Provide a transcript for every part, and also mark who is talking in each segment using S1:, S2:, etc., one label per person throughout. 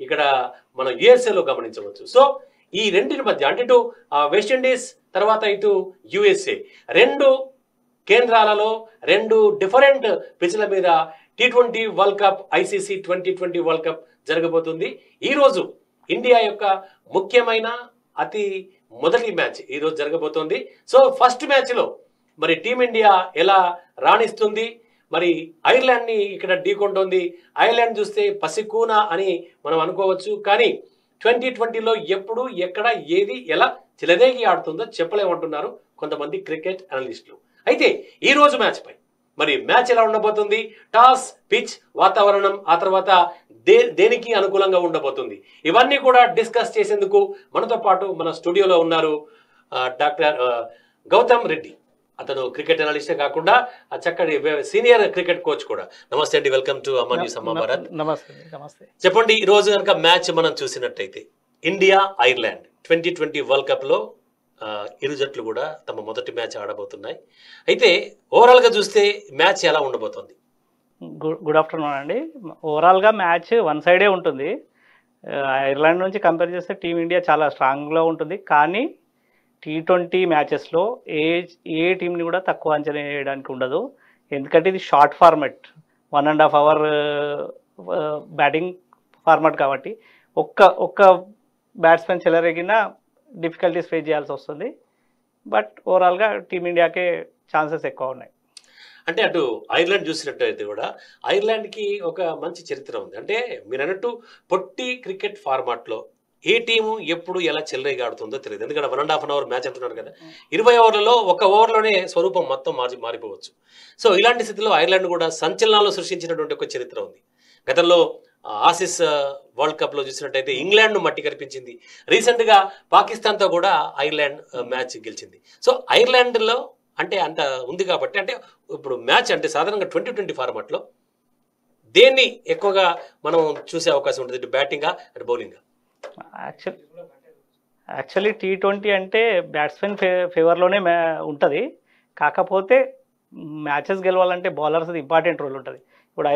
S1: ఇక్కడ మనం యుఎస్ఏలో గమనించవచ్చు. సో ఈ రెండింటి మధ్య అంటే ఇటు వెస్టిండీస్ తర్వాత ఇటు యుఎస్ఏ రెండు కేంద్రాలలో రెండు డిఫరెంట్ పిచ్ల మీద T20 world cup ICC 2020 world cup జరగబోతుంది. ఈరోజు ఇండియా యొక్క ముఖ్యమైన అతి మొదటి మ్యాచ్ ఈరోజు జరగబోతోంది. సో ఫస్ట్ మ్యాచ్లో మరి టీమిండియా ఎలా రాణిస్తుంది, మరి ఐర్లాండ్ని ఇక్కడ ఢీకొంటోంది. ఐర్లాండ్ చూస్తే పసికూన అని మనం అనుకోవచ్చు, కానీ 2020లో ఎప్పుడు ఎక్కడ ఏది ఎలా చిలదేగి ఆడుతుందో చెప్పలేమంటున్నారు కొంతమంది క్రికెట్ అనలిస్టులు. అయితే ఈ రోజు మ్యాచ్ పై మరి మ్యాచ్ ఎలా ఉండబోతుంది, టాస్, పిచ్, వాతావరణం, ఆ తర్వాత దేనికి అనుకూలంగా ఉండబోతుంది, ఇవన్నీ కూడా డిస్కస్ చేసేందుకు మనతో పాటు మన స్టూడియోలో ఉన్నారు డాక్టర్ గౌతమ్ రెడ్డి. అతను క్రికెట్ అనలిస్టే కాకుండా చక్కటి సీనియర్ క్రికెట్ కోచ్ కూడా. నమస్తే అండి, వెల్కమ్ టు అమర్ న్యూస్ అమ్మా భారత్.
S2: నమస్తే.
S1: చెప్పండి, ఈ రోజు కనుక మ్యాచ్ మనం చూసినట్టయితే ఇండియా ఐర్లాండ్ 2020 వరల్డ్ కప్ లో ఇరు జట్లు కూడా తమ మొదటి మ్యాచ్ ఆడబోతున్నాయి. అయితే ఓవరాల్ గా చూస్తే మ్యాచ్ ఎలా ఉండబోతోంది?
S2: గుడ్ ఆఫ్టర్నూన్ అండి. ఓవరాల్ గా మ్యాచ్ వన్ సైడే ఉంటుంది. ఐర్లాండ్ నుంచి కంపేర్ చేస్తే టీమిండియా చాలా స్ట్రాంగ్గా ఉంటుంది. కానీ T20 మ్యాచెస్లో ఏ టీంని కూడా తక్కువ అంచనా వేయడానికి ఉండదు. ఎందుకంటే ఇది short format, 1.5 hour batting format కాబట్టి ఒక్క బ్యాట్స్మెన్ చెలరేగినా డిఫికల్టీస్ ఫేస్ చేయాల్సి వస్తుంది. బట్ ఓవరాల్గా టీమిండియాకే ఛాన్సెస్ ఎక్కువ ఉన్నాయి.
S1: అంటే అటు ఐర్లాండ్ చూసినట్టయితే కూడా ఐర్లాండ్కి ఒక మంచి చరిత్ర ఉంది. అంటే మీరు అన్నట్టు పొట్టి క్రికెట్ ఫార్మాట్లో ఏ టీము ఎప్పుడు ఎలా చెలరేగి ఆడుతుందో తెలియదు. ఎందుకంటే 1.5 hour మ్యాచ్ అంటున్నారు కదా, 20 ఓవర్లలో ఒక ఓవర్లోనే స్వరూపం మొత్తం మారిపోవచ్చు. సో ఇలాంటి స్థితిలో ఐర్లాండ్ కూడా సంచలనాలు సృష్టించినటువంటి ఒక చరిత్ర ఉంది. గతంలో ఆసిస్ వరల్డ్ కప్ లో చూసినట్టయితే ఇంగ్లాండ్ మట్టి కనిపించింది. రీసెంట్ గా పాకిస్తాన్ తో కూడా ఐర్లాండ్ మ్యాచ్ గెలిచింది. సో ఐర్లాండ్ లో అంటే అంత ఉంది కాబట్టి, అంటే ఇప్పుడు మ్యాచ్ అంటే సాధారణంగా 2020 ఫార్మాట్ లో దేన్ని ఎక్కువగా మనం చూసే అవకాశం ఉంటుంది, ఇటు బ్యాటింగా అటు బౌలింగా?
S2: యాక్చువల్లీ T20 అంటే బ్యాట్స్మెన్ ఫేవర్లోనే ఉంటుంది. కాకపోతే మ్యాచెస్ గెలవాలంటే బౌలర్స్ ఇంపార్టెంట్ రోల్ ఉంటుంది. ఇప్పుడు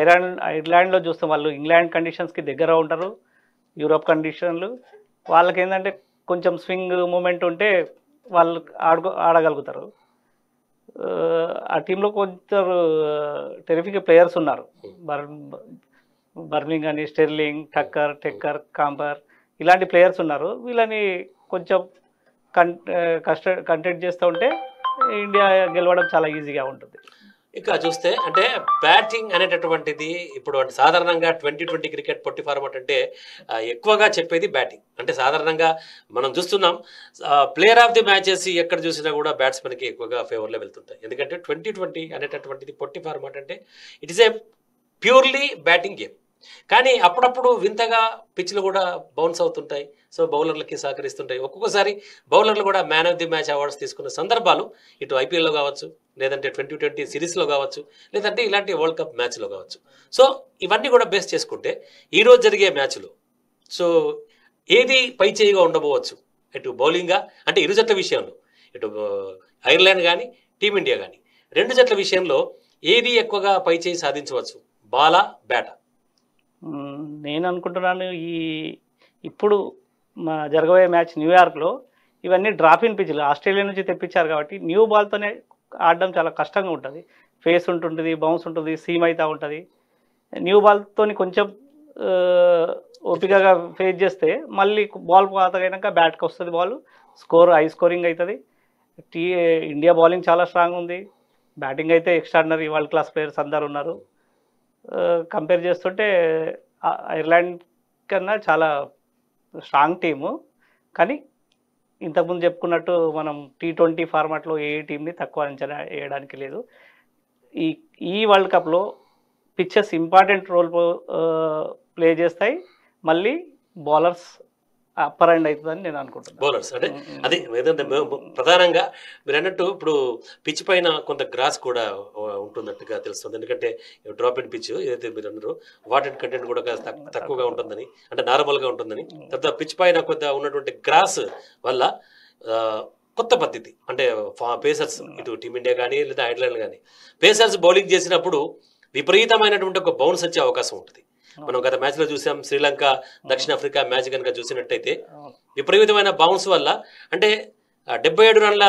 S2: ఐర్లాండ్లో చూస్తాం, వాళ్ళు ఇంగ్లాండ్ కండిషన్స్కి దగ్గర ఉంటారు, యూరోప్ కండిషన్లు. వాళ్ళకి ఏంటంటే కొంచెం స్వింగ్ మూమెంట్ ఉంటే వాళ్ళు ఆడగలుగుతారు. ఆ టీంలో కొంచెం టెరిఫిక్ ప్లేయర్స్ ఉన్నారు. బర్మింగ్ అని, స్టెర్లింగ్, టెక్కర్, కాంపర్, ఇలాంటి ప్లేయర్స్ ఉన్నారు. వీళ్ళని కొంచెం కంటెంట్ చేస్తూ ఉంటే ఇండియా గెలవడం చాలా ఈజీగా ఉంటుంది.
S1: ఇక చూస్తే అంటే బ్యాటింగ్ అనేటటువంటిది ఇప్పుడు సాధారణంగా 2020 క్రికెట్ పొట్టి ఫార్మాట్ అంటే ఎక్కువగా చెప్పేది బ్యాటింగ్. అంటే సాధారణంగా మనం చూస్తున్నాం ప్లేయర్ ఆఫ్ ది మ్యాచెస్ ఎక్కడ చూసినా కూడా బ్యాట్స్మెన్కి ఎక్కువగా ఫేవర్లో వెళ్తుంటాయి. ఎందుకంటే 2020 అనేటటువంటిది పొట్టి ఫార్మాట్ అంటే it is a purely batting game. కానీ అప్పుడప్పుడు వింతగా పిచ్లు కూడా బౌన్స్ అవుతుంటాయి. సో బౌలర్లకి సహకరిస్తుంటాయి. ఒక్కొక్కసారి బౌలర్లు కూడా man of the match awards తీసుకున్న సందర్భాలు ఇటు ఐపీఎల్లో కావచ్చు, లేదంటే 2020 సిరీస్లో కావచ్చు, లేదంటే ఇలాంటి వరల్డ్ కప్ మ్యాచ్లో కావచ్చు. సో ఇవన్నీ కూడా బేస్ చేసుకుంటే ఈరోజు జరిగే మ్యాచ్లో సో ఏది పై చేయిగా ఉండబోవచ్చు, ఇటు బౌలింగ్గా అంటే ఇరు జట్ల విషయంలో, ఇటు ఐర్లాండ్ కానీ టీమిండియా కానీ రెండు జట్ల విషయంలో ఏది ఎక్కువగా పై చేయి సాధించవచ్చు, బాలా బ్యాటా?
S2: నేను అనుకుంటున్నాను ఇప్పుడు జరగబోయే మ్యాచ్ న్యూయార్క్లో ఇవన్నీ డ్రాప్-ఇన్ పిచ్లు ఆస్ట్రేలియా నుంచి తెప్పించారు కాబట్టి న్యూ బాల్తోనే ఆడడం చాలా కష్టంగా ఉంటుంది. ఫేస్ ఉంటుంది, బౌన్స్ ఉంటుంది, సీమ్ అవుతూ ఉంటుంది. న్యూ బాల్తో కొంచెం ఓపికగా ఫేస్ చేస్తే మళ్ళీ బాల్ పాతగైనాక బ్యాట్కి వస్తుంది, బాల్ హై స్కోరింగ్ అవుతుంది. ఇండియా బౌలింగ్ చాలా స్ట్రాంగ్ ఉంది, బ్యాటింగ్ అయితే ఎక్స్ట్రాడినరీ వరల్డ్ క్లాస్ ప్లేయర్స్ అందరు ఉన్నారు. కంపేర్ చేస్తుంటే ఐర్లాండ్ కన్నా చాలా స్ట్రాంగ్ టీము. కానీ ఇంతకుముందు చెప్పుకున్నట్టు మనం T20 ఫార్మాట్లో ఏ టీంని తక్కువ అంచనా వేయడానికి లేదు. ఈ వరల్డ్ కప్లో పిచ్చెస్ ఇంపార్టెంట్ రోల్ ప్లే చేస్తాయి. మళ్ళీ బౌలర్స్ అప్పర్ హ్యాండ్ అవుతుందని నేను అనుకుంటున్నాను.
S1: బౌలర్స్ అంటే అది ఏదంటే ప్రధానంగా మీరు అన్నట్టు ఇప్పుడు పిచ్ పైన కొంత గ్రాస్ కూడా ఉంటున్నట్టుగా తెలుస్తుంది. ఎందుకంటే డ్రాప్ ఇన్ పిచ్ ఏదైతే మీరు అన్నారో వాటర్ కంటెంట్ కూడా తక్కువగా ఉంటుందని, అంటే నార్మల్గా ఉంటుందని. తర్వాత పిచ్ పైన కొంత ఉన్నటువంటి గ్రాస్ వల్ల కొత్త పద్ధతి అంటే పేసర్స్ ఇటు టీమిండియా కానీ లేదా ఐర్లాండ్ కానీ పేసర్స్ బౌలింగ్ చేసినప్పుడు విపరీతమైనటువంటి ఒక బౌన్స్ వచ్చే అవకాశం ఉంటుంది. మనం గత మ్యాచ్లో చూసాం శ్రీలంక దక్షిణాఫ్రికా మ్యాచ్ కనుక చూసినట్టయితే విపరీతమైన బౌన్స్ వల్ల అంటే 77 రన్ల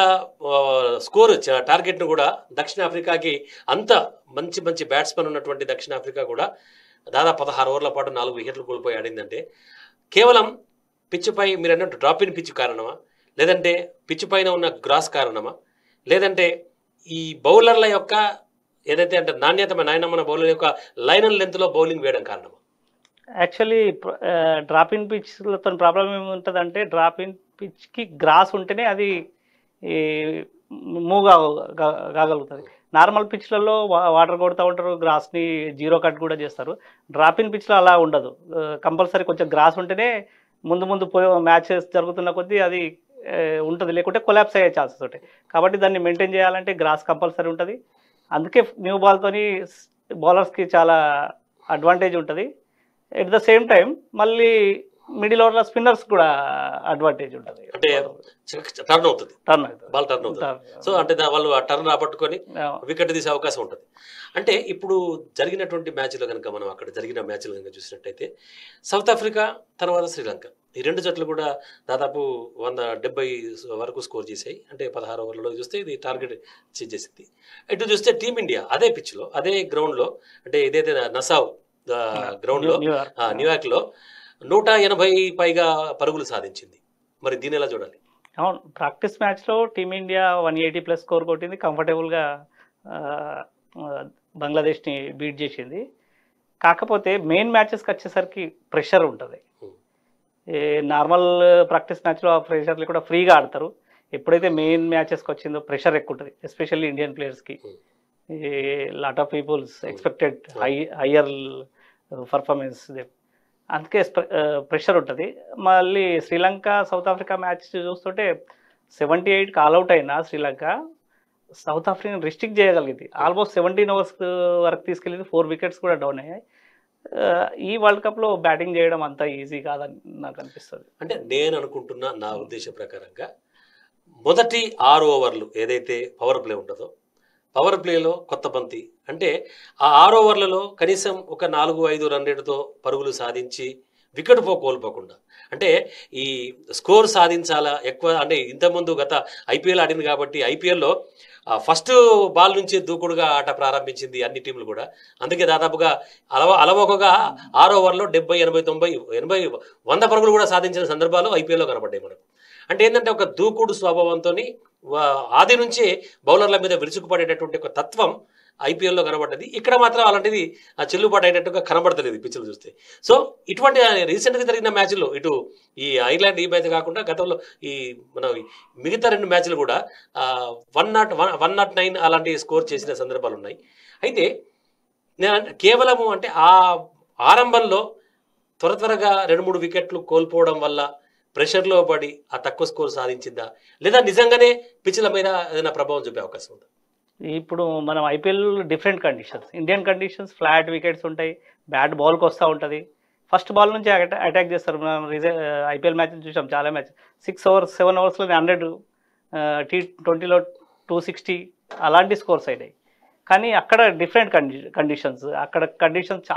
S1: స్కోర్ టార్గెట్ను కూడా దక్షిణాఫ్రికాకి అంత మంచి మంచి బ్యాట్స్మెన్ ఉన్నటువంటి దక్షిణాఫ్రికా కూడా దాదాపు 16 ఓవర్ల పాటు 4 వికెట్లు కోల్పోయి ఆడిందంటే కేవలం పిచ్చుపై మీరు అన్నట్టు డ్రాప్ ఇన్ పిచ్ కారణమా, లేదంటే పిచ్ పైన ఉన్న గ్రాస్ కారణమా, లేదంటే ఈ బౌలర్ల యొక్క ఏదైతే అంటే నాణ్యమైన బౌలర్ యొక్క లైన్ అండ్ లెంత్లో బౌలింగ్ వేయడం కారణమా?
S2: యాక్చువల్లీ డ్రాప్ ఇన్ పిచ్లతో ప్రాబ్లం ఏముంటుందంటే డ్రాప్ ఇన్ పిచ్కి గ్రాస్ ఉంటేనే అది మూవ్ కాగలుగుతుంది. నార్మల్ పిచ్లలో వాటర్ కొడుతూ ఉంటారు, గ్రాస్ని జీరో కట్ కూడా చేస్తారు. డ్రాప్ ఇన్ పిచ్లో అలా ఉండదు. కంపల్సరీ కొంచెం గ్రాస్ ఉంటేనే ముందు మ్యాచెస్ జరుగుతున్న కొద్దీ అది ఉంటుంది, లేకుంటే కొలాప్స్ అయ్యే ఛాన్సెస్ ఉంటాయి. కాబట్టి దాన్ని మెయింటైన్ చేయాలంటే గ్రాస్ కంపల్సరీ ఉంటుంది. అందుకే న్యూ బాల్తోని బౌలర్స్కి చాలా అడ్వాంటేజ్ ఉంటుంది. ఎట్ ద సేమ్ టైం మళ్ళీ మిడిల్ ఓవర్లో స్పిన్నర్స్ కూడా అడ్వాంటేజ్ ఉంటుంది.
S1: అంటే టర్న్ అవుతుంది, బాల్ టర్న్ అవుతుంది. సో అంటే వాళ్ళు ఆ టర్న్ రాబట్టుకొని వికెట్ తీసే అవకాశం ఉంటుంది. అంటే ఇప్పుడు జరిగినటువంటి మ్యాచ్లో కనుక మనం అక్కడ జరిగిన మ్యాచ్లు కనుక చూసినట్టయితే సౌత్ ఆఫ్రికా తర్వాత శ్రీలంక ఈ రెండు జట్లు కూడా దాదాపు 170 వరకు స్కోర్ చేశాయి. అంటే 16 ఓవర్లలో చూస్తే ఇది టార్గెట్ చేసింది. ఇటు చూస్తే టీమిండియా అదే పిచ్లో అదే గ్రౌండ్లో అంటే ఏదైతే నసావ్ గ్రౌండ్లో న్యూయార్క్లో 180 పైగా పరుగులు సాధించింది. మరి దీని ఎలా చూడాలి?
S2: అవును, ప్రాక్టీస్ మ్యాచ్లో టీమిండియా 180+ స్కోర్ కొట్టింది, కంఫర్టబుల్గా బంగ్లాదేశ్ని బీట్ చేసింది. కాకపోతే మెయిన్ మ్యాచెస్కి వచ్చేసరికి ప్రెషర్ ఉంటుంది. నార్మల్ ప్రాక్టీస్ మ్యాచ్లో ఆ ప్రెషర్లు కూడా ఫ్రీగా ఆడతారు. ఎప్పుడైతే మెయిన్ మ్యాచెస్కి వచ్చిందో ప్రెషర్ ఎక్కువ ఉంటుంది, especially Indian ప్లేయర్స్కి. Lot of peoples expected higher performance, అందుకే ప్రెషర్ ఉంటుంది. మళ్ళీ శ్రీలంక సౌత్ ఆఫ్రికా మ్యాచ్ చూస్తుంటే 78కి ఆల్అవుట్ అయినా శ్రీలంక సౌత్ ఆఫ్రికాని రిస్ట్రిక్ట్ చేయగలిగింది. ఆల్మోస్ట్ 17 ఓవర్స్ వరకు తీసుకెళ్ళింది, 4 వికెట్స్ కూడా డౌన్ అయ్యాయి. ఈ వరల్డ్ కప్లో బ్యాటింగ్ చేయడం అంత ఈజీ కాదని నాకు అనిపిస్తుంది.
S1: అంటే నేను అనుకుంటున్నా, నా ఉద్దేశ ప్రకారంగా మొదటి 6 ఓవర్లు ఏదైతే పవర్ ప్లే ఉంటుందో పవర్ ప్లేలో కొత్త బంతి అంటే ఆ 6 ఓవర్లలో కనీసం ఒక 4-5 రన్ రేటుతో పరుగులు సాధించి వికెట్ కోల్పోకుండా అంటే ఈ స్కోర్ సాధించాలా ఎక్కువ. అంటే ఇంతకుముందు గత ఐపీఎల్ ఆడింది కాబట్టి ఐపీఎల్లో ఫస్ట్ బాల్ నుంచి దూకుడుగా ఆట ప్రారంభించింది అన్ని టీంలు కూడా. అందుకే దాదాపుగా అలవోకగా 6 ఓవర్లో 70, 80, 90, 80, 100 పరుగులు కూడా సాధించిన సందర్భాలు ఐపీఎల్లో కనబడ్డాయి మనకు. అంటే ఏంటంటే ఒక దూకుడు స్వభావంతో ఆది నుంచి బౌలర్ల మీద విరుచుకుపడేటటువంటి ఒక తత్వం ఐపీఎల్లో కనబడ్డది. ఇక్కడ మాత్రం అలాంటిది చెల్లుబాటు అయినట్టుగా కనబడతలేదు పిచ్చులు చూస్తే. సో ఇటువంటి రీసెంట్గా జరిగిన మ్యాచ్లో ఇటు ఈ ఐర్లాండ్ ఈ మ్యాచ్ కాకుండా గతంలో ఈ మన మిగతా 2 మ్యాచ్లు కూడా 109 అలాంటి స్కోర్ చేసిన సందర్భాలు ఉన్నాయి. అయితే కేవలము అంటే ఆ ఆరంభంలో త్వరగా 2-3 వికెట్లు కోల్పోవడం వల్ల ప్రెషర్లో పడి ఆ తక్కువ స్కోర్ సాధించిందా, లేదా నిజంగానే పిచ్ల మీద ఏదైనా ప్రభావం చూపే అవకాశం ఉందా?
S2: ఇప్పుడు మనం IPL different conditions, Indian conditions flat wickets ఉంటాయి, బ్యాట్ బాల్కి వస్తూ ఉంటుంది, ఫస్ట్ బాల్ నుంచి అటాక్ చేస్తారు. మనం ఐపీఎల్ మ్యాచ్ చూసాం, చాలా మ్యాచ్ 6 ఓవర్స్ 7 ఓవర్స్లో 100, T20లో 260 అలాంటి స్కోర్స్ అయినాయి. కానీ అక్కడ డిఫరెంట్ కండిషన్స్, అక్కడ కండిషన్స్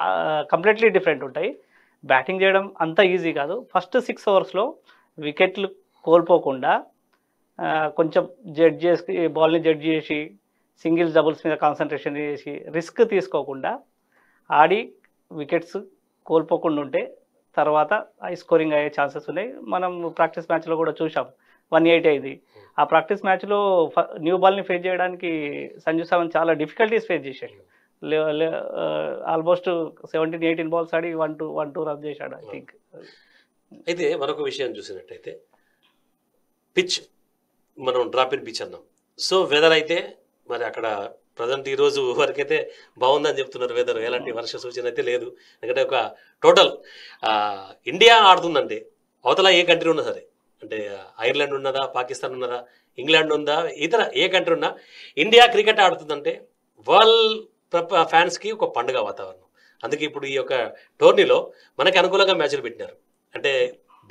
S2: కంప్లీట్లీ డిఫరెంట్ ఉంటాయి. బ్యాటింగ్ చేయడం అంత ఈజీ కాదు. ఫస్ట్ 6 ఓవర్స్లో వికెట్లు కోల్పోకుండా కొంచెం జడ్జ్ చేసి బాల్ని జడ్జ్ చేసి సింగిల్స్ డబుల్స్ మీద కాన్సన్ట్రేషన్ చేసి రిస్క్ తీసుకోకుండా ఆడి వికెట్స్ కోల్పోకుండా ఉంటే తర్వాత హై స్కోరింగ్ అయ్యే ఛాన్సెస్ ఉన్నాయి. మనం ప్రాక్టీస్ మ్యాచ్లో కూడా చూసాం 180 అయింది. ఆ ప్రాక్టీస్ మ్యాచ్లో న్యూ బాల్ని ఫేస్ చేయడానికి సంజు సామ్సన్ చాలా డిఫికల్టీస్ ఫేస్ చేశాడు. ఆల్మోస్ట్ 17-18 బాల్స్ ఆడి 1-2 రన్ చేశాడు ఐ థింక్.
S1: అయితే మరొక విషయం చూసినట్టయితే పిచ్ మనం డ్రాప్ ఇన్ పిచ్ అన్నాం. సో వెదర్ అయితే మరి అక్కడ ప్రజెంట్ ఈరోజు వరకైతే బాగుందని చెప్తున్నారు వెదర్, ఎలాంటి వర్ష సూచన అయితే లేదు. ఎందుకంటే ఒక టోటల్ ఇండియా ఆడుతుందంటే అవతల ఏ కంట్రీ ఉన్నా సరే, అంటే ఐర్లాండ్ ఉన్నదా, పాకిస్తాన్ ఉన్నదా, ఇంగ్లాండ్ ఉందా, ఇతర ఏ కంట్రీ ఉన్నా ఇండియా క్రికెట్ ఆడుతుందంటే వరల్డ్ ఫ్యాన్స్కి ఒక పండుగ వాతావరణం. అందుకే ఇప్పుడు ఈ యొక్క టోర్నీలో మనకి అనుకూలంగా మ్యాచ్లు పెట్టినారు, అంటే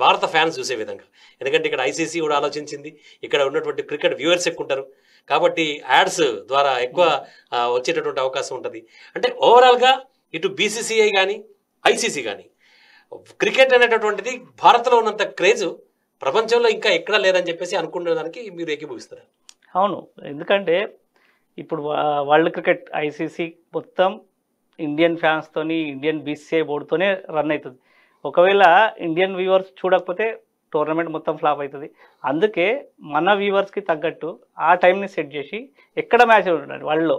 S1: భారత ఫ్యాన్స్ చూసే విధంగా. ఎందుకంటే ఇక్కడ ఐసీసీ కూడా ఆలోచించింది, ఇక్కడ ఉన్నటువంటి క్రికెట్ వ్యూవర్స్ ఎక్కువ ఉంటారు కాబట్టి యాడ్స్ ద్వారా ఎక్కువ వచ్చేటటువంటి అవకాశం ఉంటుంది. అంటే ఓవరాల్గా ఇటు బీసీసీఐ కానీ ఐసీసీ కానీ క్రికెట్ అనేటటువంటిది భారత్లో ఉన్నంత క్రేజ్ ప్రపంచంలో ఇంకా ఎక్కడా లేదని చెప్పేసి అనుకునే దానికి మీరు ఏకీభవిస్తారు?
S2: అవును, ఎందుకంటే ఇప్పుడు వరల్డ్ క్రికెట్ ఐసీసీ మొత్తం ఇండియన్ ఫ్యాన్స్తోని, ఇండియన్ బీసీఐ బోర్డుతోనే రన్ అవుతుంది. ఒకవేళ ఇండియన్ వ్యూవర్స్ చూడకపోతే టోర్నమెంట్ మొత్తం ఫ్లాప్ అవుతుంది. అందుకే మన వ్యూవర్స్కి తగ్గట్టు ఆ టైంని సెట్ చేసి ఎక్కడ మ్యాచ్ ఉండండి, వరల్డ్లో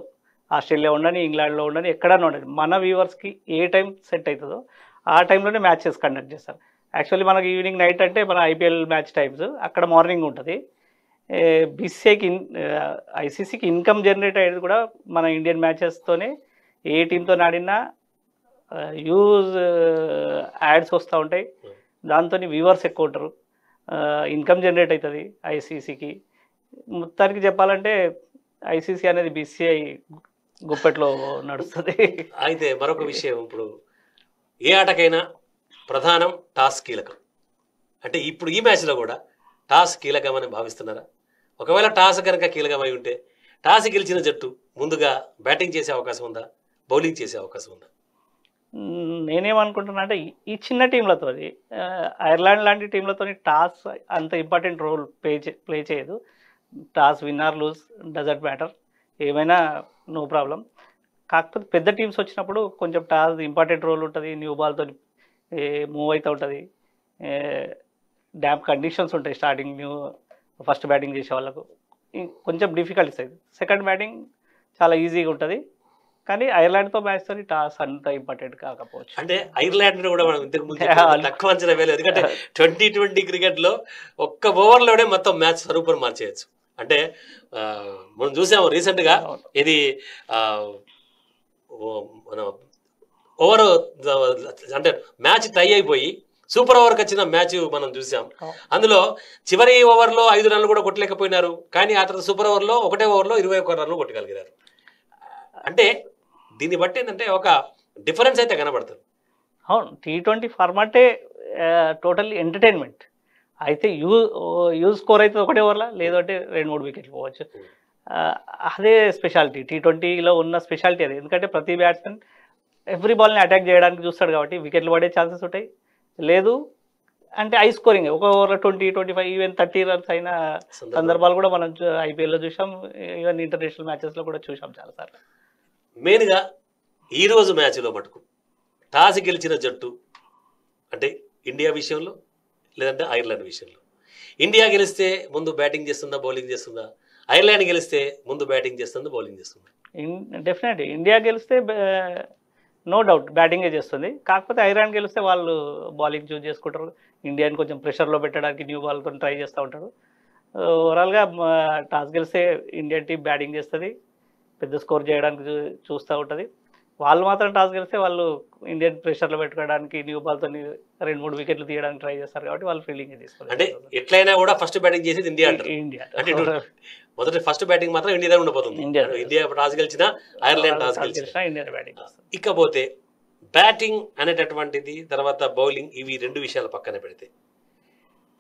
S2: ఆస్ట్రేలియా ఉండని, ఇంగ్లాండ్లో ఉండని, ఎక్కడన్నా ఉండండి, మన వ్యూవర్స్కి ఏ టైం సెట్ అవుతుందో ఆ టైంలోనే మ్యాచెస్ కండక్ట్ చేస్తారు. యాక్చువల్లీ మనకి ఈవినింగ్ నైట్ అంటే మన ఐపీఎల్ మ్యాచ్ టైమ్స్, అక్కడ మార్నింగ్ ఉంటుంది. బీసీఐకి ఐసీసీకి ఇన్కమ్ జనరేట్ అయ్యేది కూడా మన ఇండియన్ మ్యాచెస్తోనే. ఏ టీంతో ఆడినా యూజ్ యాడ్స్ వస్తూ ఉంటాయి, దాంతో వ్యూవర్స్ ఎక్కువ ఉంటారు, ఇన్కమ్ జనరేట్ అవుతుంది ఐసీసీకి. మొత్తానికి చెప్పాలంటే ఐసీసీ అనేది బీసీఐ గుప్పెట్లో నడుస్తుంది.
S1: అయితే మరొక విషయం, ఇప్పుడు ఏ ఆటకైనా ప్రధానం టాస్ కీలకం. అంటే ఇప్పుడు ఈ మ్యాచ్లో కూడా టాస్ కీలకమని భావిస్తున్నారా? ఒకవేళ టాస్ కనుక కీలకమై ఉంటే టాస్ గెలిచిన జట్టు ముందుగా బ్యాటింగ్ చేసే అవకాశం ఉందా, బౌలింగ్ చేసే అవకాశం ఉందా?
S2: నేనేమనుకుంటున్నా అంటే ఈ చిన్న టీంలతో, ఐర్లాండ్ లాంటి టీంలతో టాస్ అంత ఇంపార్టెంట్ రోల్ ప్లే చేయదు. Toss win or lose doesn't matter, ఏమైనా నో ప్రాబ్లం. కాకపోతే పెద్ద టీమ్స్ వచ్చినప్పుడు కొంచెం టాస్ ఇంపార్టెంట్ రోల్ ఉంటుంది. న్యూ బాల్తో మూవ్ అవుతూ ఉంటుంది, డ్యామ్ కండిషన్స్ ఉంటాయి. స్టార్టింగ్ ఫస్ట్ బ్యాటింగ్ చేసే వాళ్ళకు కొంచెం డిఫికల్టీస్ అవుతుంది. సెకండ్ బ్యాటింగ్ చాలా ఈజీగా ఉంటుంది. కానీ ఐర్లాండ్తో మ్యాచ్తో టాస్ అంత ఇంపార్టెంట్ కాకపోవచ్చు.
S1: అంటే ఐర్లాండ్ కూడా మనం ఇంతకు ముందు తక్కువ అంచనా వేయలేదు. ఎందుకంటే 2020 క్రికెట్లో ఒక్క ఓవర్లోనే మొత్తం మ్యాచ్ స్వరూపం మార్చేయచ్చు. అంటే మనం చూసాము రీసెంట్గా, ఇది మన ఓవర్ అంటే మ్యాచ్ టై అయిపోయి సూపర్ ఓవర్కి వచ్చిన మ్యాచ్ మనం చూసాం. అందులో చివరి ఓవర్లో 5 రన్లు కూడా కొట్టలేకపోయినారు, కానీ ఆ తర్వాత సూపర్ ఓవర్లో ఒకటే ఓవర్లో 21 రన్లు కొట్టగలిగారు. అంటే దీన్ని బట్టి ఏంటంటే ఒక డిఫరెన్స్ అయితే కనబడుతుంది.
S2: అవును, T20 ఫార్మాటే టోటల్లీ ఎంటర్టైన్మెంట్. అయితే యూజ్ స్కోర్ అయితే ఒకటే ఓవర్లా, లేదంటే 2-3 వికెట్లు పోవచ్చు. అదే స్పెషాలిటీ, T20లో ఉన్న స్పెషాలిటీ అది. ఎందుకంటే ప్రతి బ్యాట్స్మెన్ ఎవ్రీ బాల్ని అటాక్ చేయడానికి చూస్తాడు కాబట్టి వికెట్లు పడే ఛాన్సెస్ ఉంటాయి. లేదు అంటే హై స్కోరింగ్, ఒక ఓవర్లో 20, 25, ఈవెన్ 30 రన్స్ అయిన సందర్భాలు కూడా మనం ఐపీఎల్లో చూసాం, ఈవెన్ ఇంటర్నేషనల్ మ్యాచెస్లో కూడా చూసాం చాలాసార్లు.
S1: మెయిన్గా ఈరోజు మ్యాచ్లో మటుకు టాస్ గెలిచిన జట్టు అంటే ఇండియా విషయంలో లేదంటే ఐర్లాండ్ విషయంలో, ఇండియా గెలిస్తే ముందు బ్యాటింగ్ చేస్తుందా, బౌలింగ్ చేస్తుందా? ఐర్లాండ్ గెలిస్తే ముందు బ్యాటింగ్ చేస్తుందా, బౌలింగ్ చేస్తుందా?
S2: డెఫినెట్లీ ఇండియా గెలిస్తే నో డౌట్ బ్యాటింగే చేస్తుంది. కాకపోతే ఐర్లాండ్ గెలిస్తే వాళ్ళు బౌలింగ్ చూస్ చేసుకుంటారు. ఇండియాని కొంచెం ప్రెషర్లో పెట్టడానికి న్యూ బాల్తో ట్రై చేస్తూ ఉంటారు. ఓవరాల్గా టాస్ గెలిస్తే ఇండియన్ టీం బ్యాటింగ్ చేస్తుంది, పెద్ద స్కోర్ చేయడానికి చూస్తూ ఉంటుంది. వాళ్ళు మాత్రం టాస్ గెలిస్తే వాళ్ళు ఇండియన్ ప్రెషర్లో పెట్టుకోవడానికి న్యూ బాల్తో 2-3 వికెట్లు తీయడానికి ట్రై చేస్తారు కాబట్టి వాళ్ళు ఫీల్డింగ్ తీసుకోవాలి.
S1: అంటే ఎట్లయినా కూడా ఫస్ట్ బ్యాటింగ్ చేసేది ఇండియా.
S2: ఇండియా
S1: అంటే మొదటి ఫస్ట్ బ్యాటింగ్ మాత్రం ఇండియా ఉండబోతుంది. ఇండియా టాస్ గెలిచినా ఐర్లాండ్ టాస్ గెలిచినా
S2: ఇండియా బ్యాటింగ్.
S1: ఇకపోతే బ్యాటింగ్ అనేటటువంటిది, తర్వాత బౌలింగ్, ఇవి 2 విషయాలు పక్కన పెడితే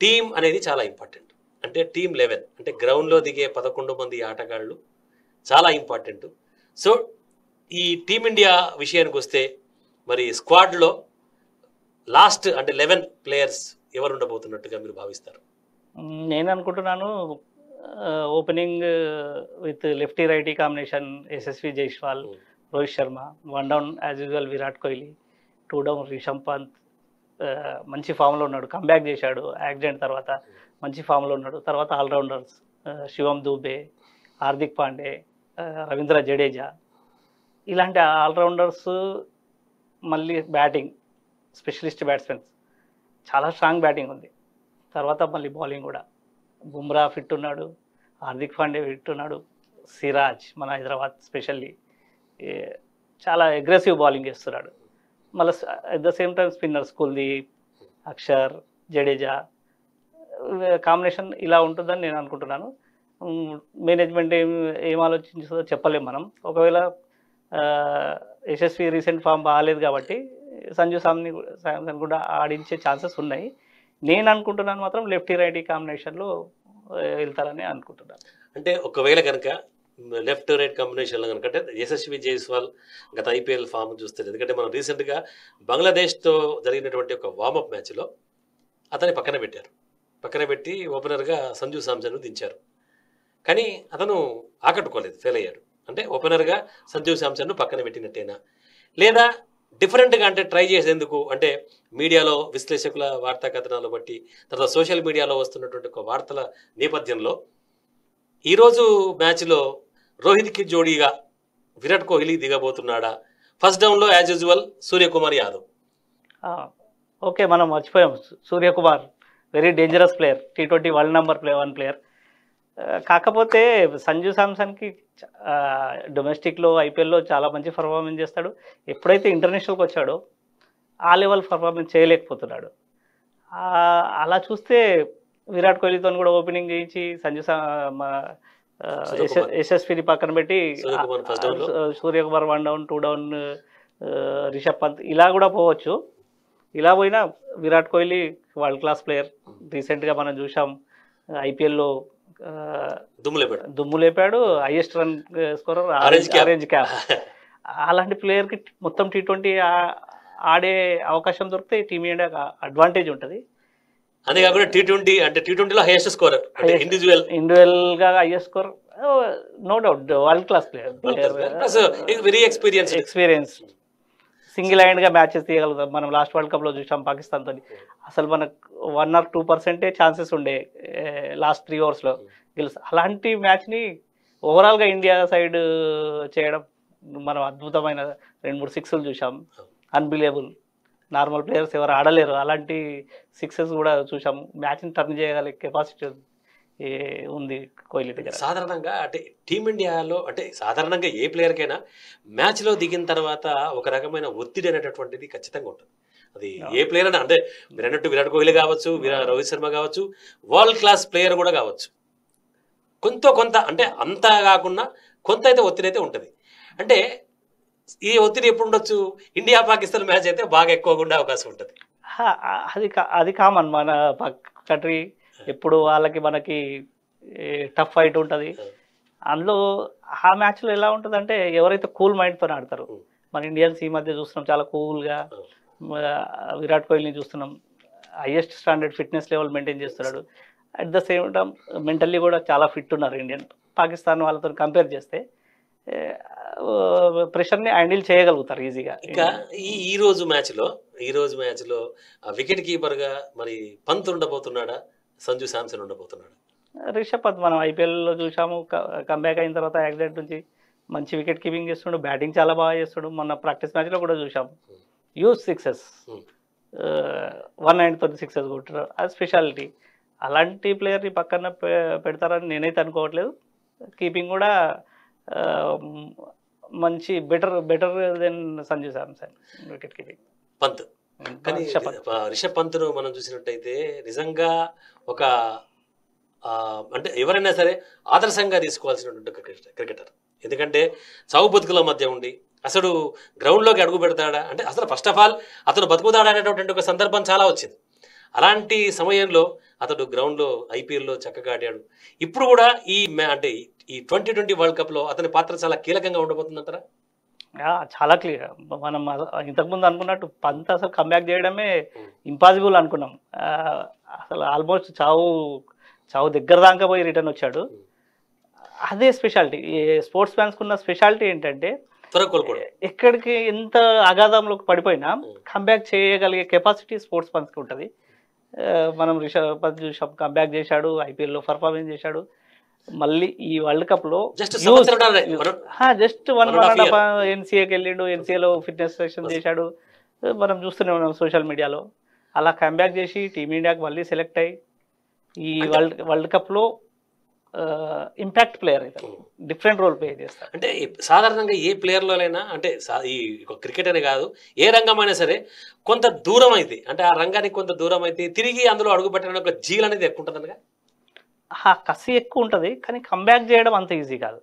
S1: టీం అనేది చాలా ఇంపార్టెంట్. అంటే టీం 11 అంటే గ్రౌండ్లో దిగే 11 మంది ఆటగాళ్ళు చాలా ఇంపార్టెంట్. సో ఈ టీమిండియా విషయానికి వస్తే మరి స్క్వాడ్లో లాస్ట్ అంటే 11 ప్లేయర్స్ ఎవరు ఉండబోతున్నట్టుగా మీరు భావిస్తారు?
S2: నేను అనుకుంటున్నాను opening with lefty righty combination Yashasvi Jaiswal, Rohit Sharma. 1 down as usual Virat Kohli, 2 down Rishabh Pant. మంచి ఫామ్లో ఉన్నాడు, కంబ్యాక్ చేశాడు యాక్సిడెంట్ తర్వాత, మంచి ఫామ్లో ఉన్నాడు. తర్వాత ఆల్రౌండర్స్ శివం దూబే, హార్దిక్ పాండే, రవీంద్ర జడేజా, ఇలాంటి ఆల్రౌండర్స్. మళ్ళీ బ్యాటింగ్ స్పెషలిస్ట్ బ్యాట్స్మెన్స్, చాలా స్ట్రాంగ్ బ్యాటింగ్ ఉంది. తర్వాత మళ్ళీ బౌలింగ్ కూడా బుమ్రా ఫిట్ ఉన్నాడు, హార్దిక్ పాండే ఫిట్ ఉన్నాడు, సిరాజ్ మన హైదరాబాద్ స్పెషల్లీ చాలా అగ్రెసివ్ బౌలింగ్ చేస్తున్నాడు. మళ్ళీ at the same time spinners Kuldeep, Axar, Jadeja combination ఇలా ఉంటుందని నేను అనుకుంటున్నాను. మేనేజ్మెంట్ ఏం ఆలోచించుతుందో చెప్పలేం మనం. ఒకవేళ యశస్వి రీసెంట్ ఫామ్ బాగాలేదు కాబట్టి సంజు శాంసన్ కూడా ఆడించే ఛాన్సెస్ ఉన్నాయి. నేను అనుకుంటున్నాను మాత్రం లెఫ్టీ రైటీ కాంబినేషన్లో వెళ్తారని అనుకుంటున్నాను.
S1: అంటే ఒకవేళ కనుక లెఫ్ట్ రైట్ కాంబినేషన్లో కనుక అంటే యశస్వి జైస్వాల్ గత ఐపీఎల్ ఫామ్ చూస్తారు. ఎందుకంటే మనం రీసెంట్గా బంగ్లాదేశ్తో జరిగినటువంటి ఒక వార్మప్ మ్యాచ్లో అతన్ని పక్కన పెట్టారు. పక్కన పెట్టి ఓపెనర్గా సంజు శాంసన్ దించారు. కానీ అతను ఆకట్టుకోలేదు, ఫెయిల్ అయ్యాడు. అంటే ఓపెనర్గా సంజు శాంసన్ను పక్కన పెట్టినట్టేనా, లేదా డిఫరెంట్గా అంటే ట్రై చేసేందుకు అంటే మీడియాలో విశ్లేషకుల వార్తా కథనాలు బట్టి తర్వాత సోషల్ మీడియాలో వస్తున్నటువంటి ఒక వార్తల నేపథ్యంలో ఈరోజు మ్యాచ్లో రోహిత్కి జోడీగా విరాట్ కోహ్లీ దిగబోతున్నాడా? ఫస్ట్ డౌన్లో as usual Suryakumar Yadav.
S2: Okay, మనం మర్చిపోయాం Suryakumar very dangerous player, T20 world number 1 player. కాకపోతే సంజు శాంసన్కి డొమెస్టిక్లో ఐపీఎల్లో చాలా మంచి పర్ఫార్మెన్స్ చేస్తాడు. ఎప్పుడైతే ఇంటర్నేషనల్కి వచ్చాడో ఆ లెవెల్ పర్ఫార్మెన్స్ చేయలేకపోతున్నాడు. అలా చూస్తే విరాట్ కోహ్లీతో కూడా ఓపెనింగ్ చేయించి యశస్విని పక్కన పెట్టి సూర్యకుమార్ 1 డౌన్ 2 డౌన్ రిషబ్ పంత్ ఇలా కూడా పోవచ్చు. ఇలా పోయినా Virat Kohli world class player. రీసెంట్గా మనం చూసాం ఐపీఎల్లో దుమ్ము లేపాడు, highest run scorer, orange cap. అలాంటి ప్లేయర్కి మొత్తం T20 ఆడే అవకాశం దొరికితే టీమిండియాకి అడ్వాంటేజ్ ఉంటుంది.
S1: అంతేకాకుండా T20లో హైయెస్ట్ స్కోరర్
S2: ఇండివిజువల్గా highest score, no doubt world class player,
S1: very experience.
S2: Single హ్యాండ్గా మ్యాచెస్ తీయగలుగుతాం. మనం లాస్ట్ వరల్డ్ కప్లో చూసాం పాకిస్తాన్తో. అసలు మనకు 1 or 2% ఛాన్సెస్ ఉండే లాస్ట్ 3 ఓవర్స్లో గెలుసు. అలాంటి మ్యాచ్ని ఓవరాల్గా ఇండియా సైడ్ చేయడం మనం అద్భుతమైన 2-3 సిక్స్లు చూసాం. అన్బిలీవబుల్, నార్మల్ ప్లేయర్స్ ఎవరు ఆడలేరు అలాంటి సిక్సెస్ కూడా చూసాం. మ్యాచ్ని టర్న్ చేయగల కెపాసిటీ ఉంది కోహ్లీ దగ్గర.
S1: సాధారణంగా అంటే టీమిండియాలో అంటే సాధారణంగా ఏ ప్లేయర్కైనా మ్యాచ్లో దిగిన తర్వాత ఒక రకమైన ఒత్తిడి అనేటటువంటిది ఖచ్చితంగా ఉంటుంది. అది ఏ ప్లేయర్ అయినా, అంటే మీరు అన్నట్టు విరాట్ కోహ్లీ కావచ్చు, రోహిత్ శర్మ కావచ్చు, వరల్డ్ క్లాస్ ప్లేయర్ కూడా కావచ్చు. కొంత అంటే అంతా కాకుండా కొంత అయితే ఒత్తిడి అయితే ఉంటుంది. అంటే ఈ ఒత్తిడి ఎప్పుడు ఉండొచ్చు? ఇండియా పాకిస్తాన్ మ్యాచ్ అయితే బాగా ఎక్కువగా ఉండే అవకాశం ఉంటుంది.
S2: అది కామన్. మన కంట్రీ ఎప్పుడు వాళ్ళకి మనకి టఫ్ ఫైట్ ఉంటుంది. అందులో ఆ మ్యాచ్లో ఎలా ఉంటుంది అంటే ఎవరైతే కూల్ మైండ్తో ఆడతారు, మన ఇండియన్స్ ఈ మధ్య చూస్తున్నాం చాలా కూల్గా. విరాట్ కోహ్లీని చూస్తున్నాం, highest standard fitness level maintain చేస్తున్నాడు. At the same time mentally కూడా చాలా ఫిట్ ఉన్నారు ఇండియన్. పాకిస్తాన్ వాళ్ళతో కంపేర్ చేస్తే ప్రెషర్ని హ్యాండిల్ చేయగలుగుతారు ఈజీగా.
S1: ఇంకా ఈ రోజు మ్యాచ్లో వికెట్ కీపర్గా మరి పంత్ ఉండబోతున్నాడా, సంజు శాంసన్ ఉండబోతున్నాడా?
S2: రిషబ్ పంత్ మనం ఐపీఎల్లో చూసాము, కంబ్యాక్ అయిన తర్వాత యాక్సిడెంట్ నుంచి మంచి వికెట్ కీపింగ్ చేస్తున్నాడు, బ్యాటింగ్ చాలా బాగా చేస్తాడు. మొన్న ప్రాక్టీస్ మ్యాచ్లో కూడా చూసాం యూజ్ సిక్సెస్, 190 సిక్సెస్ కొట్టారు, అది స్పెషాలిటీ. అలాంటి ప్లేయర్ని పక్కన పెడతారని నేనైతే అనుకోవట్లేదు. కీపింగ్ కూడా మంచి better than Sanju Samson wicket keeping.
S1: Pant కానీ రిషబ్ పంత్ను మనం చూసినట్టయితే నిజంగా ఒక అంటే ఎవరైనా సరే ఆదర్శంగా తీసుకోవాల్సినటువంటి క్రికెటర్. ఎందుకంటే చావు బతుకుల మధ్య ఉండి అసలు గ్రౌండ్లోకి అడుగు పెడతాడా అంటే అసలు ఫస్ట్ ఆఫ్ ఆల్ అతను బతుకుతాడా అనేటువంటి ఒక సందర్భం చాలా వచ్చింది. అలాంటి సమయంలో అతడు గ్రౌండ్లో ఐపీఎల్లో చక్కగా ఆడాడు. ఇప్పుడు కూడా అంటే ఈ 2020 వరల్డ్ కప్లో అతని పాత్ర చాలా కీలకంగా ఉండబోతుందంటారా?
S2: చాలా క్లియర్. మనం ఇంతకుముందు అనుకున్నట్టు పంత్ అసలు కంబ్యాక్ చేయడమే ఇంపాసిబుల్ అనుకున్నాం. అసలు ఆల్మోస్ట్ చావు దగ్గర దాకా పోయి రిటర్న్ వచ్చాడు. అదే స్పెషాలిటీ స్పోర్ట్స్ మ్యాన్స్కి ఉన్న స్పెషాలిటీ ఏంటంటే ఎక్కడికి ఎంత అగాధంలోకి పడిపోయినా కంబ్యాక్ చేయగలిగే కెపాసిటీ స్పోర్ట్స్ మ్యాన్స్కి ఉంటుంది. మనం రిషబ్ పంత్ చూసాం, కంబ్యాక్ చేశాడు, ఐపీఎల్లో పర్ఫార్మెన్స్ చేశాడు. మళ్ళీ ఈ వరల్డ్ కప్లో జస్ట్ 1.5 ఎన్సీఏకి వెళ్ళిండు, ఎన్సీఏలో ఫిట్నెస్ సెషన్ చేశాడు, మనం చూస్తూనే ఉన్నాం సోషల్ మీడియాలో. అలా కంబ్యాక్ చేసి టీమిండియాకి మళ్ళీ సెలెక్ట్ అయ్యి ఈ వరల్డ్ కప్లో ఇంపాక్ట్ ప్లేయర్ అవుతారు, డిఫరెంట్ రోల్ ప్లే చేస్తారు.
S1: అంటే సాధారణంగా ఏ ప్లేయర్లోనైనా అంటే ఈ క్రికెట్ అనే కాదు ఏ రంగమైనా సరే కొంత దూరం అయితే అంటే ఆ రంగానికి కొంత దూరం అయితే తిరిగి అందులో అడుగు పెట్టడానికి ఒక జీల్ అనేది ఎక్కువ ఉంటుంది.
S2: కసి ఎక్కువ ఉంటుంది కానీ కంబ్యాక్ చేయడం అంత ఈజీ కాదు.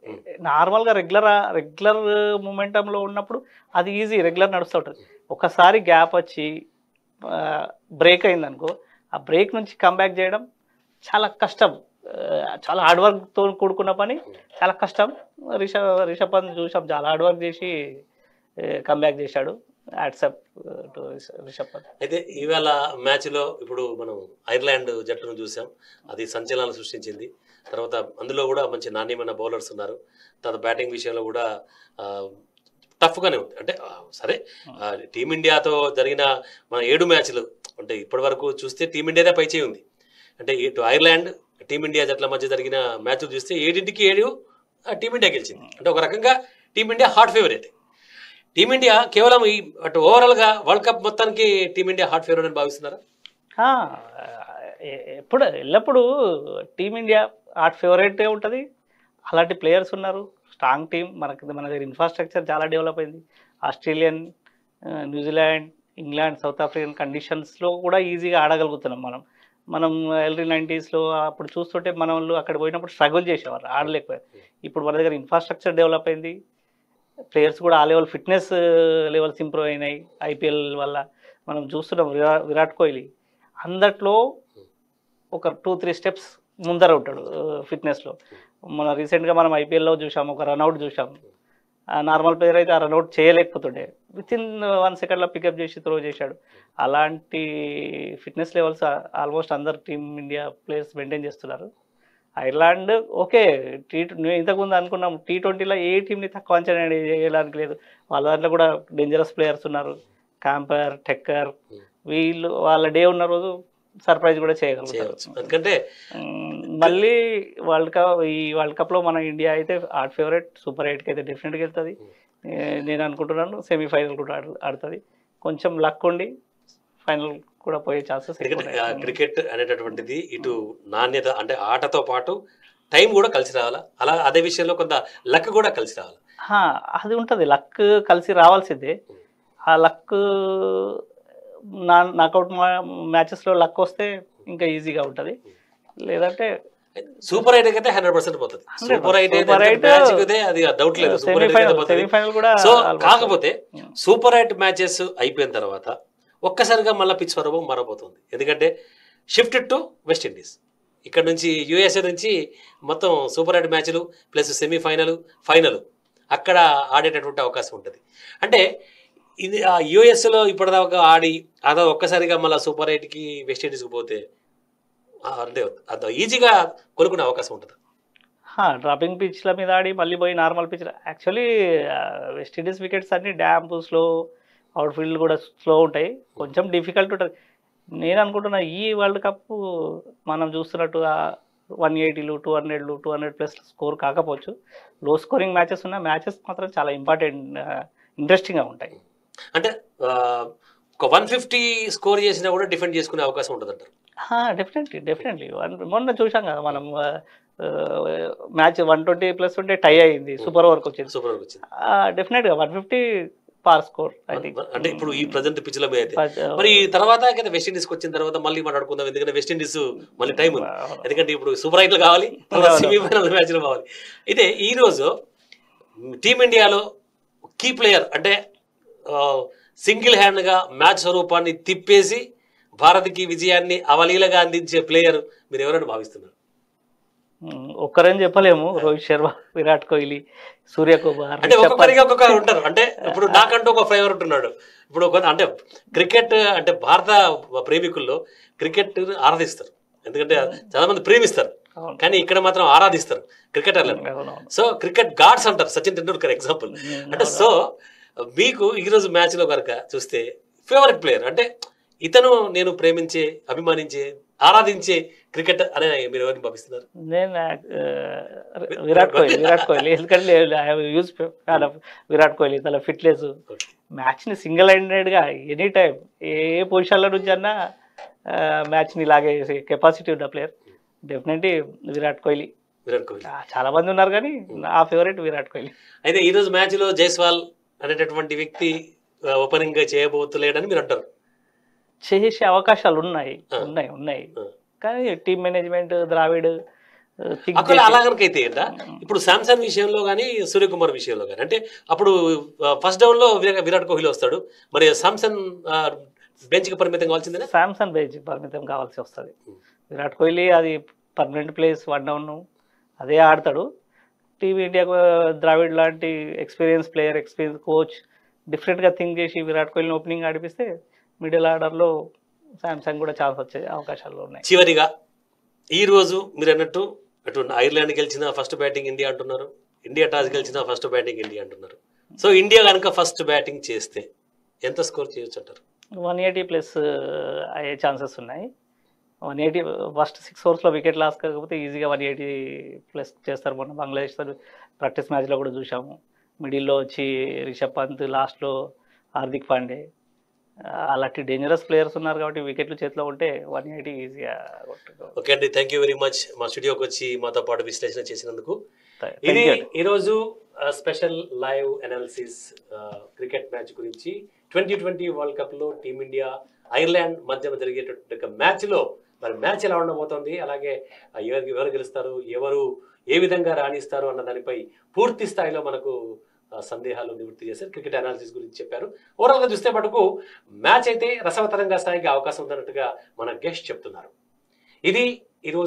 S2: నార్మల్గా రెగ్యులర్ మూమెంటంలో ఉన్నప్పుడు అది ఈజీ, రెగ్యులర్ నడుస్తూ ఉంటుంది. ఒకసారి గ్యాప్ వచ్చి బ్రేక్ అయిందనుకో, ఆ బ్రేక్ నుంచి కంబ్యాక్ చేయడం చాలా కష్టం. చాలా హార్డ్ వర్క్తో కూడుకున్న పని, చాలా కష్టం. రిషబ్ పంత్ చూసాం, చాలా హార్డ్ వర్క్ చేసి కమ్బ్యాక్ చేశాడు. యాట్సప్ టు రిషబ్ పంత్.
S1: అయితే ఈవేళ మ్యాచ్లో ఇప్పుడు మనం ఐర్లాండ్ జట్టును చూసాం, అది సంచలనాలు సృష్టించింది. తర్వాత అందులో కూడా మంచి నాణ్యమైన బౌలర్స్ ఉన్నారు. తర్వాత బ్యాటింగ్ విషయంలో కూడా టఫ్గానే ఉంది. అంటే సరే, టీమిండియాతో జరిగిన మన 7 మ్యాచ్లు అంటే ఇప్పటి వరకు చూస్తే టీమిండియాదే పైచేయి ఉంది. అంటే ఇటు ఐర్లాండ్ టీమిండియా జట్ల మధ్య జరిగిన మ్యాచ్లు చూస్తే 7కి 7 టీమిండియా గెలిచింది. అంటే ఒక రకంగా టీమిండియా హాట్ ఫేవరెట్. టీమిండియా కేవలం ఈ అటు ఓవరాల్గా వరల్డ్ కప్ మొత్తానికి టీమిండియా హాట్ ఫేవరెట్ అని భావిస్తున్నారా?
S2: ఎల్లప్పుడూ టీమిండియా హాట్ ఫేవరెటే ఉంటుంది. అలాంటి ప్లేయర్స్ ఉన్నారు, స్ట్రాంగ్ టీం. మన దగ్గర ఇన్ఫ్రాస్ట్రక్చర్ చాలా డెవలప్ అయింది. Australian, New Zealand, England, south African కండిషన్స్లో కూడా ఈజీగా ఆడగలుగుతున్నాం మనం ఎర్లీ 90స్లో అప్పుడు చూస్తుంటే మన వాళ్ళు అక్కడ పోయినప్పుడు స్ట్రగుల్ చేసేవారు, ఆడలేకపోయారు. ఇప్పుడు మన దగ్గర ఇన్ఫ్రాస్ట్రక్చర్ డెవలప్ అయింది, ప్లేయర్స్ కూడా ఆ లెవెల్ ఫిట్నెస్ లెవెల్స్ ఇంప్రూవ్ అయినాయి ఐపీఎల్ వల్ల. మనం చూస్తున్నాం విరాట్ కోహ్లీ అందట్లో ఒక 2-3 స్టెప్స్ ముందర ఉంటాడు ఫిట్నెస్లో. మన రీసెంట్గా మనం ఐపీఎల్లో చూసాం, ఒక రన్అట్ చూసాం. నార్మల్ ప్లేయర్ అయితే ఆ రన్అట్ చేయలేకపోతుండే, వితిన్ 1 సెకండ్లో పికప్ చేసి త్రో చేశాడు. అలాంటి ఫిట్నెస్ లెవెల్స్ ఆల్మోస్ట్ అందరు టీమిండియా ప్లేయర్స్ మెయింటైన్ చేస్తున్నారు. ఐర్లాండ్ ఓకే, ఇంతకుముందు అనుకున్నాం T20లో ఏ టీంని తక్కువ అంచనా చేయడానికి లేదు. వాళ్ళ దాంట్లో కూడా డేంజరస్ ప్లేయర్స్ ఉన్నారు, క్యాంపర్, టెక్కర్. వీళ్ళు వాళ్ళ డే ఉన్న రోజు సర్ప్రైజ్ కూడా చేయగలుగుతారు.
S1: ఎందుకంటే
S2: మళ్ళీ ఈ వరల్డ్ కప్లో మన ఇండియా అయితే హాట్ ఫేవరెట్. సూపర్ 8కి అయితే డెఫినెట్గా వెళ్తుంది. నేను అనుకుంటున్నాను సెమీఫైనల్ కూడా ఆడుతుంది. కొంచెం లక్ ఉండి ఫైనల్ కూడా పోయే ఛాన్సెస్.
S1: క్రికెట్ అనేటటువంటిది ఇటు నాణ్యత అంటే ఆటతో పాటు టైం కూడా కలిసి రావాలా, అలా అదే విషయంలో కొంత లక్ కూడా కలిసి రావాలి.
S2: అది ఉంటుంది, లక్ కలిసి రావాల్సిందే. ఆ లక్ నాకౌట్ మ్యాచెస్లో లక్ వస్తే ఇంకా ఈజీగా ఉంటుంది, లేదంటే
S1: సూపర్ 8 అయితే 100% పోతుంది. సూపర్ 8 అది డౌట్ లేదు. సో కాకపోతే సూపర్ 8 మ్యాచెస్ అయిపోయిన తర్వాత ఒక్కసారిగా మళ్ళీ పిచ్ స్వరూపం మారబోతుంది. ఎందుకంటే షిఫ్టెడ్ టు వెస్టిండీస్. ఇక్కడ నుంచి యూఎస్ఏ నుంచి మొత్తం సూపర్ 8 మ్యాచ్లు ప్లస్ సెమీఫైనల్, ఫైనల్ అక్కడ ఆడేటటువంటి అవకాశం ఉంటుంది. అంటే ఇది యూఎస్ఏలో ఇప్పటిదాకా ఆడి అదో ఒక్కసారిగా మళ్ళీ సూపర్ 8కి వెస్టిండీస్కి పోతే అంటే అది ఈజీగా కొనుక్కునే అవకాశం ఉంటుంది.
S2: డ్రాపింగ్ పిచ్ల మీద ఆడి మళ్ళీ పోయి normal pitch. Actually West Indies wickets అన్ని డ్యాంప్, స్లో, అవుట్ ఫీల్డ్ కూడా స్లో ఉంటాయి, కొంచెం డిఫికల్ట్ ఉంటుంది. నేను అనుకుంటున్నా ఈ వరల్డ్ కప్ మనం చూస్తున్నట్టుగా 180లు, 200లు, 200+ స్కోర్ కాకపోవచ్చు. లో స్కోరింగ్ మ్యాచెస్ ఉన్న మ్యాచెస్ మాత్రం చాలా ఇంపార్టెంట్, ఇంట్రెస్టింగ్గా ఉంటాయి.
S1: అంటే ఒక 150 స్కోర్ చేసినా కూడా డిఫెండ్ చేసుకునే అవకాశం ఉంటుంది అంటారు.
S2: డెఫినెట్లీ మొన్న చూసాం కదా మనం, మ్యాచ్ 120+ ఉంటే టై అయింది, సూపర్ ఓవర్కి వచ్చింది. డెఫినెట్గా 150 పార్ స్కోర్.
S1: అంటే ఇప్పుడు ఈ ప్రజెంట్ పిచ్ల మీద అయితే మరి తర్వాత వెస్టిండీస్కి వచ్చిన తర్వాత మళ్ళీ మాట్లాడుకుందాం. ఎందుకంటే వెస్టిండీస్ మళ్ళీ టైం ఉంది. ఎందుకంటే ఇప్పుడు సూపర్ 8 కావాలి, సెమీఫైనల్ మ్యాచ్లు కావాలి. అయితే ఈ రోజు టీమిండియాలో కీ ప్లేయర్ అంటే సింగిల్ హ్యాండ్గా మ్యాచ్ స్వరూపాన్ని తిప్పేసి భారత్కి విజయాన్ని అవలీలగా అందించే ప్లేయర్ మీరు ఎవరైనా భావిస్తున్నారు?
S2: ఒక్కరని చెప్పలేము. రోహిత్ శర్మ, విరాట్ కోహ్లీ, సూర్యకుమార్,
S1: అంటే ఒక్కొక్కరికి ఒక్కొక్కరు ఉంటారు. అంటే ఇప్పుడు నాకంటూ ఒక ఫేవరెట్ ఉన్నాడు. ఇప్పుడు అంటే క్రికెట్ అంటే భారత ప్రేమికుల్లో క్రికెట్ ఆరాధిస్తారు, ఎందుకంటే చాలా మంది ప్రేమిస్తారు, కానీ ఇక్కడ మాత్రం ఆరాధిస్తారు క్రికెటర్లను. సో క్రికెట్ గాడ్స్ అంటారు, సచిన్ టెండూల్కర్ ఎగ్జాంపుల్. అంటే సో మీకు ఈరోజు మ్యాచ్లో కనుక చూస్తే ఫేవరెట్ ప్లేయర్ అంటే ఇతను నేను ప్రేమించే, అభిమానించే, ఆరాధించే క్రికెట్ అనే మీరు ఎవరిని భావిస్తున్నారు?
S2: నేను విరాట్ కోహ్లీ ఎందుకంటే విరాట్ కోహ్లీ తన ఫిట్నెస్, మ్యాచ్ని సింగిల్ హ్యాండెడ్గా ఎనీ టైం ఏ పొజిషన్ల నుంచి అన్నా మ్యాచ్ని లాగేసే కెపాసిటీ ఉన్న ప్లేయర్ డెఫినెట్లీ విరాట్ కోహ్లీ. చాలా మంది ఉన్నారు కానీ నా ఫేవరెట్ విరాట్ కోహ్లీ.
S1: అయితే ఈరోజు మ్యాచ్లో జైస్వాల్ అనేటటువంటి వ్యక్తి ఓపెనింగ్ చేయబోతులేడని మీరు అంటారు?
S2: చేసే అవకాశాలు ఉన్నాయి. కానీ టీమ్ మేనేజ్మెంట్ ద్రావిడ్
S1: అలాగనకైతే ఇప్పుడు శాంసంగ్ విషయంలో కానీ సూర్యకుమార్ విషయంలో కానీ అంటే అప్పుడు ఫస్ట్ డౌన్ లో విరాట్ కోహ్లీ వస్తాడు, మరి శాంసంగ్ బెంచ్ కి పరిమితం కావాల్సిందే.
S2: శాంసంగ్ బెంచ్ పరిమితం కావాల్సి వస్తుంది. విరాట్ కోహ్లీ అది పర్మనెంట్ ప్లేస్ 1 డౌన్ అదే ఆడతాడు. టీమిండియాకు ద్రావిడ్ లాంటి ఎక్స్పీరియన్స్ కోచ్ డిఫరెంట్గా థింక్ చేసి విరాట్ కోహ్లీని ఓపెనింగ్ ఆడిపిస్తే మిడిల్ ఆర్డర్లో శాంసంగ్ కూడా ఛాన్స్ వచ్చే అవకాశాలు ఉన్నాయి.
S1: చివరిగా ఈ రోజు మీరు అన్నట్టు అటు ఐర్లాండ్ గెలిచిన ఫస్ట్ బ్యాటింగ్ ఇండియా అంటున్నారు, ఇండియా టాస్ గెలిచిన ఫస్ట్ బ్యాటింగ్ ఇండియా అంటున్నారు. సో ఇండియా కనుక ఫస్ట్ బ్యాటింగ్ చేస్తే ఎంత స్కోర్ చేయొచ్చు అంటారు?
S2: 180+ అయ్యే ఛాన్సెస్ ఉన్నాయి. 180 ఫస్ట్ 6 ఓవర్స్లో వికెట్ లాస్ కాకపోతే ఈజీగా 180+ చేస్తారు. మొన్న బంగ్లాదేశ్ ప్రాక్టీస్ మ్యాచ్లో కూడా చూసాము. మిడిల్లో వచ్చి రిషబ్ పంత్, లాస్ట్లో హార్దిక్ పాండే, అలాంటి డేంజరస్ ప్లేయర్స్ ఉన్నారు కాబట్టి వికెట్లు చేతిలో ఉంటే 180 ఈజీగా కొట్టుకోవచ్చు.
S1: ఓకే అండి, థ్యాంక్ యూ వెరీ మచ్ మా స్టూడియోకి వచ్చి మాతో పాటు విశ్లేషణ చేసినందుకు.
S2: Thank
S1: ఇది
S2: you.
S1: ఈరోజు special live analysis cricket match గురించి 2020 వరల్డ్ కప్ లో టీమిండియా ఐర్లాండ్ మధ్య జరిగేటటువంటి మ్యాచ్ లో మరి మ్యాచ్ ఎలా ఉండబోతోంది, అలాగే ఎవరు గెలుస్తారు, ఎవరు ఏ విధంగా రాణిస్తారు అన్న దానిపై పూర్తి స్థాయిలో మనకు సందేహాలు నివృత్తి చేశారు. క్రికెట్ అనాలిసిస్ గురించి చెప్పారు. ఓవరాల్ గా చూస్తే మటుకు మ్యాచ్ అయితే రసవత్తరంగా సాగే అవకాశం ఉందన్నట్టుగా మన గెస్ట్ చెప్తున్నారు. ఇది ఈరోజు